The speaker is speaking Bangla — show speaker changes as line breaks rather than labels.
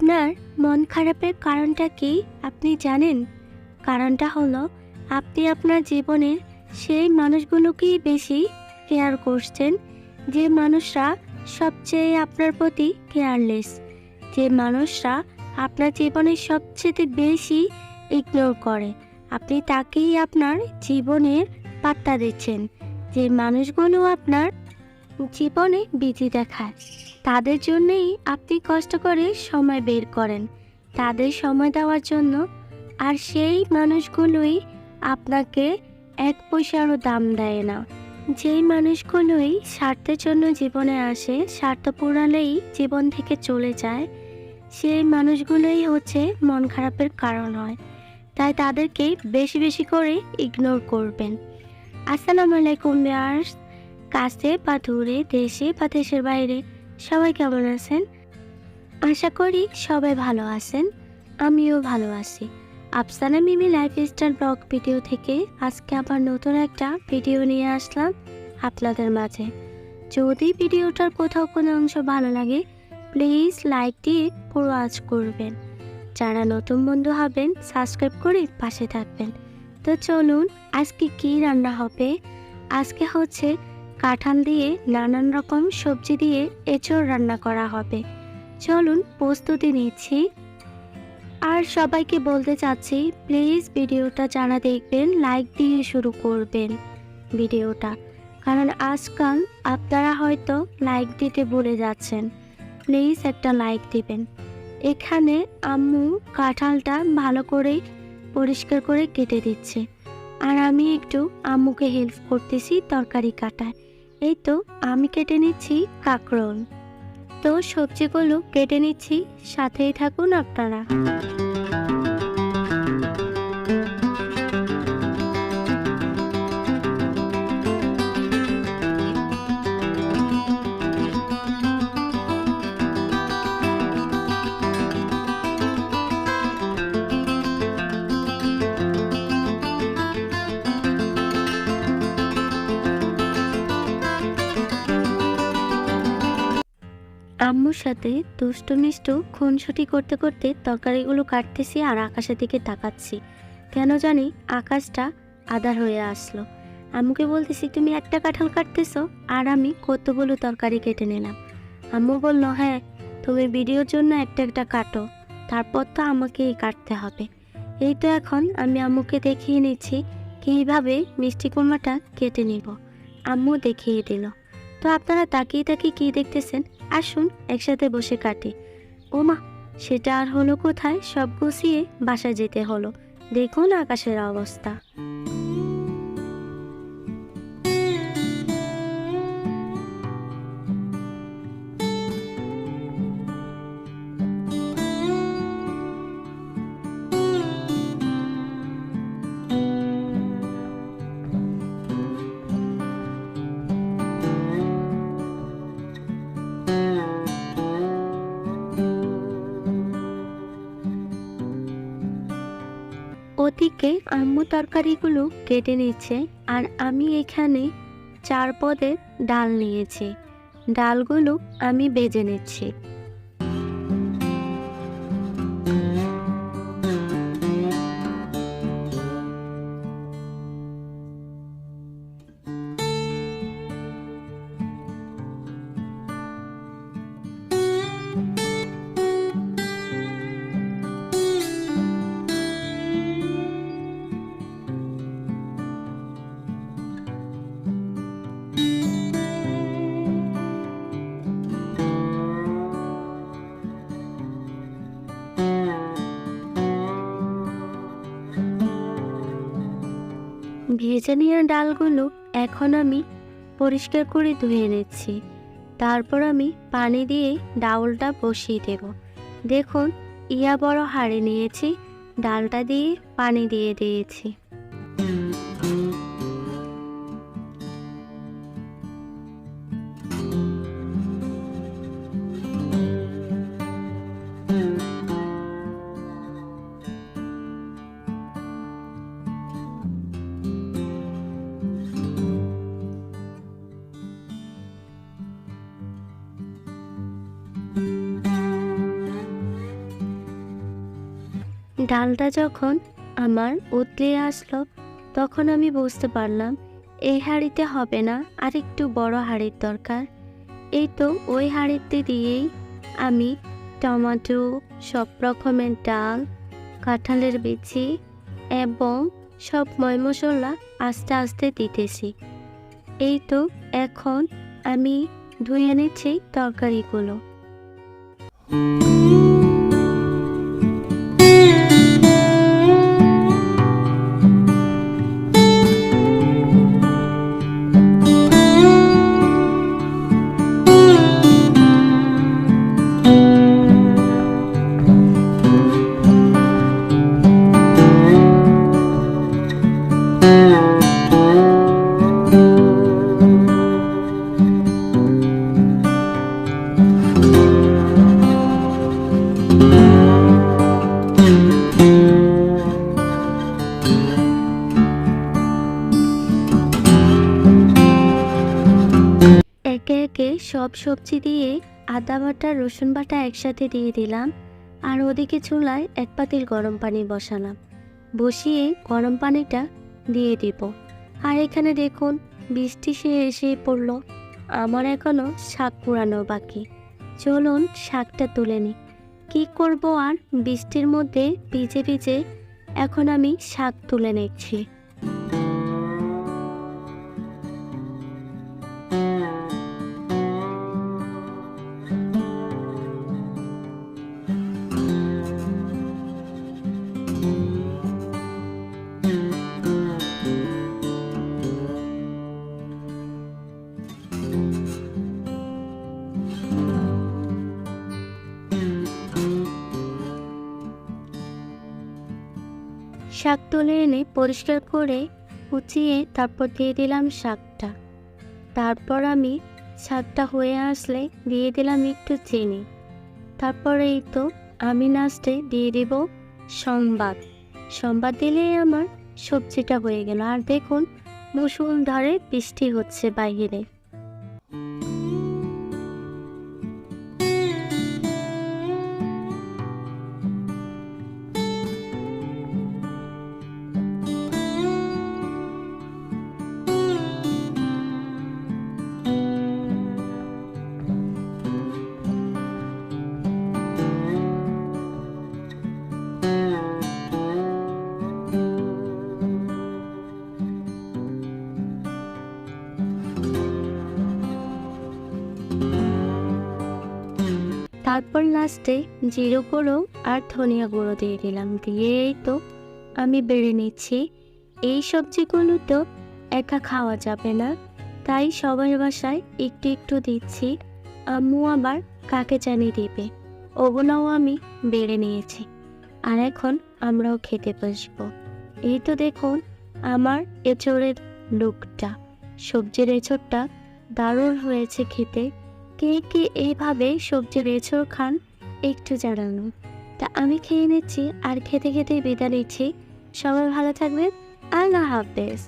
আপনার মন খারাপের কারণটা কি আপনি জানেন? কারণটা হলো আপনি আপনার জীবনের সেই মানুষগুলোকেই বেশি কেয়ার করছেন, যে মানুষরা সবচেয়ে আপনার প্রতি কেয়ারলেস, যে মানুষরা আপনার জীবনের সবচেয়ে বেশি ইগনোর করে। আপনি তাকেই আপনার জীবনের পাত্তা দিচ্ছেন। যে মানুষগুলো আপনার জীবনে বিধি দেখায়, তাদের জন্যই আপনি কষ্ট করে সময় বের করেন, তাদের সময় দেওয়ার জন্য। আর সেই মানুষগুলোই আপনাকে এক পয়সারও দাম দেয় না। যেই মানুষগুলোই স্বার্থের জন্য জীবনে আসে, স্বার্থ পুরালেই জীবন থেকে চলে যায়, সেই মানুষগুলোই হচ্ছে মন খারাপের কারণ হয়। তাই তাদেরকে বেশি বেশি করে ইগনোর করবেন। আসসালামু আলাইকুম ভিউয়ার্স, কাছে বা দূরে, দেশে বা দেশের বাইরে, সবাই কেমন আছেন? আশা করি সবাই ভালো আছেন, আমিও ভালো আছি। আফসানা মিমি লাইফস্টাইল ব্লগ ভিডিও থেকে আজকে আবার নতুন একটা ভিডিও নিয়ে আসলাম আপনাদের মাঝে। যদি ভিডিওটার কোথাও কোনো অংশ ভালো লাগে প্লিজ লাইক দিয়ে পুরো ওয়াচ করবেন। যারা নতুন বন্ধু হবেন সাবস্ক্রাইব করে পাশে থাকবেন। তো চলুন আজকে কি রান্না হবে। আজকে হচ্ছে কাঁঠাল দিয়ে নানান রকম সবজি দিয়ে এঁচোড় রান্না করা হবে। চলুন প্রস্তুতি নিচ্ছি। আর সবাইকে বলতে চাচ্ছি প্লিজ ভিডিওটা যারা দেখবেন লাইক দিয়ে শুরু করবেন ভিডিওটা, কারণ আজকাল আপনারা হয়তো লাইক দিতে ভুলে যাচ্ছেন। প্লিজ একটা লাইক দিবেন। এখানে আম্মু কাঁঠালটা ভালো করে পরিষ্কার করে কেটে দিচ্ছে, আর আমি একটু আম্মুকে হেল্প করতেছি তরকারি কাটায়। এই তো আমি কেটে নিচ্ছি কাঁকরোল। তো সবজিগুলো কেটে নিচ্ছি, সাথেই থাকুন আপনারা। আম্মুর সাথে দুষ্টু মিষ্টু খুনসুটি করতে করতে তরকারিগুলো কাটতেছি আর আকাশের দিকে তাকাচ্ছি। কেন জানি আকাশটা আঁধার হয়ে আসলো। আম্মুকে বলতেছি তুমি একটা কাঁঠাল কাটতেছো আর আমি কতগুলো তরকারি কেটে নিলাম। আম্মু বলল হ্যাঁ তুমি ভিডিওর জন্য একটা একটা কাটো, তারপর তো আমাকেই কাটতে হবে। এই তো এখন আমি আম্মুকে দেখিয়ে নিচ্ছি কীভাবে মিষ্টি কুমড়াটা কেটে নিব। আম্মু দেখিয়ে দিল। তো আপনারা তাকিয়ে তাকিয়ে কী দেখতেছেন, আসুন একসাথে বসে কাটি। ওমা, সেটা আর হলো কোথায়, সব গুছিয়ে বাসায় যেতে হলো। দেখুন আকাশের অবস্থা। ওদিকে আম্মু তরকারিগুলো কেটে নিচ্ছে, আর আমি এখানে 4 পদের ডাল নিয়েছি। ডালগুলো আমি বেজে নিচ্ছি। ভেজে নেওয়া ডালগুলো এখন আমি পরিষ্কার করে ধুয়ে নিচ্ছি। তারপর আমি পানি দিয়ে ডাউলটা বসিয়ে দেব। দেখুন বড় হাঁড়ি নিয়েছি, ডালটা দিয়ে পানি দিয়ে দিয়েছি। ডালটা যখন আমার উতলে আসলো, তখন আমি বুঝতে পারলাম এই হাঁড়িতে হবে না, আর একটু বড় হাঁড়ির দরকার। এই তো ওই হাঁড়িতে দিয়েই আমি টমেটো, সব রকমের ডাল, কাঁঠালের বিচি এবং সব ময় মশলা আস্তে আস্তে দিতেছি। এই তো এখন আমি ধুয়ে নিচ্ছি তরকারিগুলো। একে একে সব সবজি দিয়ে আদা বাটা রসুন বাটা একসাথে দিয়ে দিলাম, আর ওদিকে চুলায় এক পাতিল গরম পানি বসালাম। বসিয়ে গরম পানিটা দিয়ে দিব। আর এখানে দেখুন বৃষ্টি সে এসে পড়লো। আমার এখনো শাক কুড়ানো বাকি। চলুন শাকটা তুলে নিই। কী করব আর, বৃষ্টির মধ্যে ভিজে ভিজে এখন আমি শাক তুলে নিচ্ছি। শাক তুলে এনে পরিষ্কার করে কুচিয়ে তারপর দিয়ে দিলাম শাকটা। তারপর আমি শাকটা হয়ে আসলে দিয়ে দিলাম একটু চিনি। তারপরে এই তো আমি লাস্টে দিয়ে দেব সংবাদ। সংবাদ দিলেই আমার সবজিটা হয়ে গেল। আর দেখুন মুষলধারে বৃষ্টি হচ্ছে বাইরে। তারপর লাস্টে জিরে গুঁড়ো আর ধনিয়া গুঁড়ো দিয়ে দিলাম। দিয়ে এই তো আমি বেড়ে নিচ্ছি। এই সবজিগুলো তো একা খাওয়া যাবে না, তাই সবার বাসায় একটু একটু দিচ্ছি। আম্মু আবার কাকে জানি দেবে, ওগুলোও আমি বেড়ে নিয়েছি। আর এখন আমরাও খেতে বসবো। এই তো দেখুন আমার এঁচড়ের লুকটা। সবজির এঁচড়টা দারুণ হয়েছে খেতে। কে কে এইভাবে সবজির এঁচড় খান একটু জানানো। তা আমি খেয়ে নিচ্ছি, আর খেতে খেতে বিদায় নিচ্ছি। সবাই ভালো থাকবেন। আল্লাহ হাফেজ।